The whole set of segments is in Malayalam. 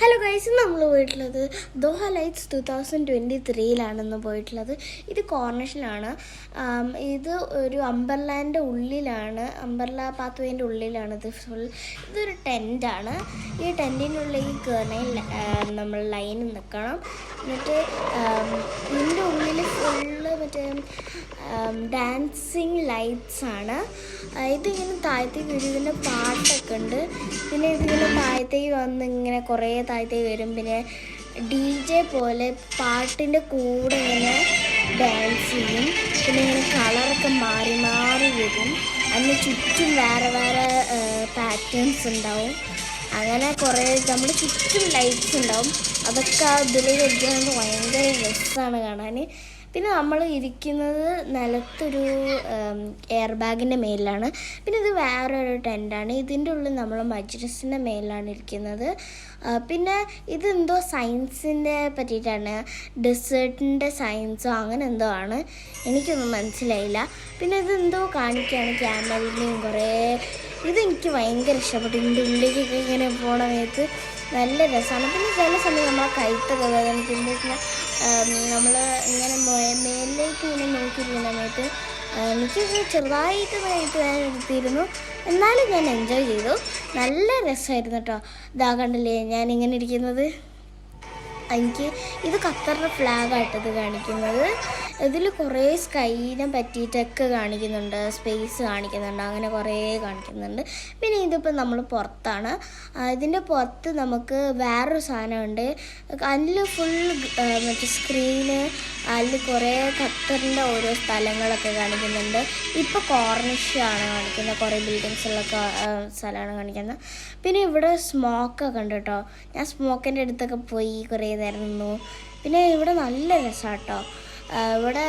ഹലോ ഗൈസ്, നമ്മൾ പോയിട്ടുള്ളത് ദോഹ ലൈറ്റ്സ് 2023 പോയിട്ടുള്ളത്. ഇത് കോർണിഷിലാണ്. ഇത് ഒരു അംബർലാൻ്റെ ഉള്ളിലാണ്, അംബർല പാത്വേൻ്റെ ഉള്ളിലാണ്. ഇതൊരു ടെൻറ്റാണ്. ഈ ടെൻറ്റിൻ്റെ ഉള്ളിലേക്ക് കയറണമെങ്കിൽ നമ്മൾ ലൈനിൽ നിൽക്കണം. എന്നിട്ട് ഇതിൻ്റെ ഉള്ളിൽ ഫുള്ള് മറ്റേ ഡാൻസിങ് ലൈറ്റ്സാണ്. ഇതിങ്ങനെ താഴത്തേക്ക് വരും. ഇതിൻ്റെ പാട്ടൊക്കെ ഉണ്ട്. പിന്നെ ഇതിങ്ങനെ താഴത്തേക്ക് വന്ന് ഇങ്ങനെ കുറേ താഴത്തേക്ക് വരും. പിന്നെ DJ പോലെ പാട്ടിൻ്റെ കൂടെ ഇങ്ങനെ ഡാൻസ് ചെയ്യും. പിന്നെ ഇങ്ങനെ കളറൊക്കെ മാറി മാറി വരും. അതിന് ചുറ്റും വേറെ വേറെ പാറ്റേൺസ് ഉണ്ടാവും. അങ്ങനെ കുറേ നമ്മുടെ ചുറ്റും ലൈറ്റ്സ് ഉണ്ടാവും. അതൊക്കെ ഇതിലേക്ക് ഇരിക്കുന്നത് ഭയങ്കര രസമാണ് കാണാൻ. പിന്നെ നമ്മൾ ഇരിക്കുന്നത് നിലത്തൊരു എയർ ബാഗിൻ്റെ മേലിലാണ്. പിന്നെ ഇത് വേറൊരു ടെൻറ്റാണ്. ഇതിൻ്റെ ഉള്ളിൽ നമ്മൾ മജ്ലിസിൻ്റെ മേലിലാണ് ഇരിക്കുന്നത്. പിന്നെ ഇതെന്തോ സയൻസിൻ്റെ പറ്റിയിട്ടാണ്, ഡെസേർട്ടിൻ്റെ സയൻസോ അങ്ങനെ എന്തോ ആണ്, എനിക്കൊന്നും മനസ്സിലായില്ല. പിന്നെ ഇതെന്തോ കാണിക്കുകയാണ് ക്യാമലിനെയും കുറേ. ഇതെനിക്ക് ഭയങ്കര ഇഷ്ടപ്പെട്ടു. ഇതിൻ്റെ ഉള്ളിലേക്കൊക്കെ ഇങ്ങനെ പോകണ സമയത്ത് നല്ല രസമാണ്. പിന്നെ ചില സമയം നമ്മളെ കഴുത്തൊക്കെ വേദന. പിന്നെ നമ്മൾ ഇങ്ങനെ മേലിലേക്ക് ഇങ്ങനെ നോക്കിയിരിക്കുന്ന സമയത്ത് എനിക്കൊക്കെ ചെറുതായിട്ട് കഴുത്ത് വേദന എടുത്തിരുന്നു. എന്നാലും ഞാൻ എൻജോയ് ചെയ്തു. നല്ല രസമായിരുന്നു കേട്ടോ. ഇതാ കണ്ടില്ലേ ഞാനിങ്ങനെ ഇരിക്കുന്നത്. എനിക്ക് ഇത് ഖത്തറിൻ്റെ ഫ്ലാഗായിട്ടത് കാണിക്കുന്നത്. ഇതിൽ കുറേ സ്കൈനെ പറ്റിയിട്ടൊക്കെ കാണിക്കുന്നുണ്ട്, സ്പേസ് കാണിക്കുന്നുണ്ട്, അങ്ങനെ കുറേ കാണിക്കുന്നുണ്ട്. പിന്നെ ഇതിപ്പോൾ നമ്മൾ പുറത്താണ്. ഇതിൻ്റെ പുറത്ത് നമുക്ക് വേറൊരു സാധനമുണ്ട്. അതിൽ ഫുൾ മറ്റേ സ്ക്രീന്, അതിൽ കുറേ ഖത്തറിൻ്റെ ഓരോ സ്ഥലങ്ങളൊക്കെ കാണിക്കുന്നുണ്ട്. ഇപ്പോൾ കോർണിഷാണ് കാണിക്കുന്നത്, കുറേ ബിൽഡിങ്സുള്ള സ്ഥലമാണ് കാണിക്കുന്നത്. പിന്നെ ഇവിടെ സ്മോക്കൊക്കെ ഉണ്ട് കേട്ടോ. ഞാൻ സ്മോക്കിൻ്റെ അടുത്തൊക്കെ പോയി കുറേ നേരം നിന്നു. പിന്നെ ഇവിടെ നല്ല രസമാണ് കേട്ടോ. ഇവിടെ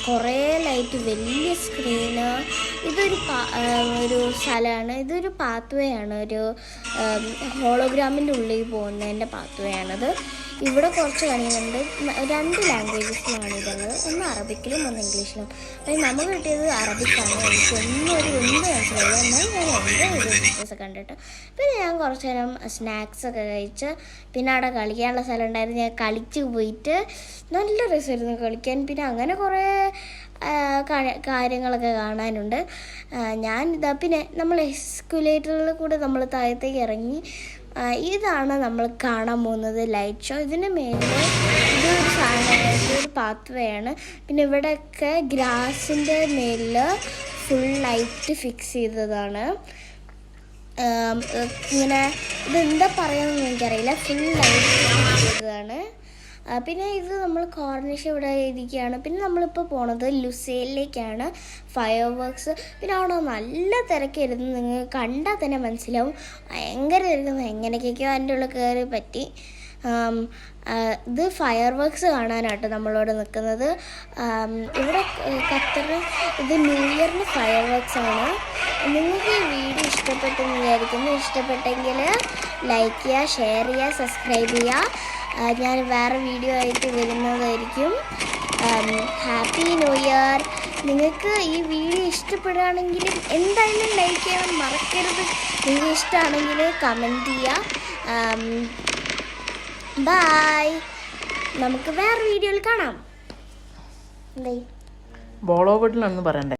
കുറേ ലൈറ്റ്, വലിയ സ്ക്രീന്. ഇതൊരു ഒരു സ്ഥലമാണ്. ഇതൊരു പാത്വേ ആണ്, ഒരു ഹോളോഗ്രാമിൻ്റെ ഉള്ളിൽ പോകുന്നതിൻ്റെ പാത്വേ ആണത്. ഇവിടെ കുറച്ച് കളിയുന്നുണ്ട്. 2 ലാംഗ്വേജസിലാണ് ഇതുള്ളത്. ഒന്ന് അറബിക്കിലും ഒന്ന് ഇംഗ്ലീഷിലും. അപ്പം നമുക്ക് കിട്ടിയത് അറബിക്കാണ്. എനിക്കൊന്നും മനസ്സിലായില്ല. എന്നാൽ ഞാൻ എൻ്റെ വീഡിയോസ് കണ്ടിട്ട് പിന്നെ ഞാൻ കുറച്ച് നേരം സ്നാക്സൊക്കെ കഴിച്ച് പിന്നെ അവിടെ കളിക്കാനുള്ള സ്ഥലം ഉണ്ടായിരുന്നു. ഞാൻ കളിച്ച് പോയിട്ട് നല്ല രസമായിരുന്നു കളിക്കാൻ. പിന്നെ അങ്ങനെ കുറേ കാര്യങ്ങളൊക്കെ കാണാനുണ്ട്. പിന്നെ നമ്മൾ എസ്കുലേറ്ററിൽ കൂടെ നമ്മൾ താഴത്തേക്ക് ഇറങ്ങി. ഇതാണ് നമ്മൾ കാണാൻ പോകുന്നത് ലൈറ്റ് ഷോ. ഇതിൻ്റെ മേലെ ഇതൊരു സാധനമാണ്, ഇതൊരു പാത്വേ ആണ്. പിന്നെ ഇവിടെയൊക്കെ ഗ്രാസിൻ്റെ മേലിൽ ഫുൾ ലൈറ്റ് ഫിക്സ് ചെയ്തതാണ്. ഇങ്ങനെ ഇതെന്താ പറയുകയെന്ന് എനിക്കറിയില്ല. ഫുൾ ലൈറ്റ് ഫിക്സ് ചെയ്തതാണ്. പിന്നെ ഇത് നമ്മൾ കോർണിഷ് ഇവിടെ ഇരിക്കുകയാണ്. പിന്നെ നമ്മളിപ്പോൾ പോണത് ലുസൈലിലേക്കാണ്, ഫയർ വർക്ക്സ്. പിന്നെ അവിടെ നല്ല തിരക്കായിരുന്നു. നിങ്ങൾ കണ്ടാൽ തന്നെ മനസ്സിലാവും. ഭയങ്കര തിരക്കുന്നു. എങ്ങനെയൊക്കെയോ അതിൻ്റെ ഉള്ളിൽ കയറി പറ്റി. ഇത് ഫയർ വർക്ക്സ് കാണാനായിട്ട് നമ്മളോട് നിൽക്കുന്നത്. ഇവിടെ ഖത്തറിൽ ഇത് ന്യൂ ഇയറിന് ഫയർ വർക്ക്സ് ആണ്. നിങ്ങൾക്ക് ഈ വീഡിയോ ഇഷ്ടപ്പെട്ടെന്ന് വിചാരിക്കുന്നു. ഇഷ്ടപ്പെട്ടെങ്കിൽ ലൈക്ക് ചെയ്യുക, ഷെയർ ചെയ്യുക, സബ്സ്ക്രൈബ് ചെയ്യുക. ഞാൻ വേറെ വീഡിയോ ആയിട്ട് വരുന്നതായിരിക്കും. Happy new year. നിങ്ങൾക്ക് ഈ വീഡിയോ ഇഷ്ടപ്പെടുകയാണെങ്കിൽ എന്തായാലും ലൈക്ക് ചെയ്യാൻ മറക്കരുത്. നിങ്ങൾക്ക് ഇഷ്ടമാണെങ്കിൽ കമൻറ്റ് ചെയ്യുക. ബൈ. നമുക്ക് വേറെ വീഡിയോയിൽ കാണാം. ബോളോവുഡിലാണെന്ന് പറയണ്ടേ.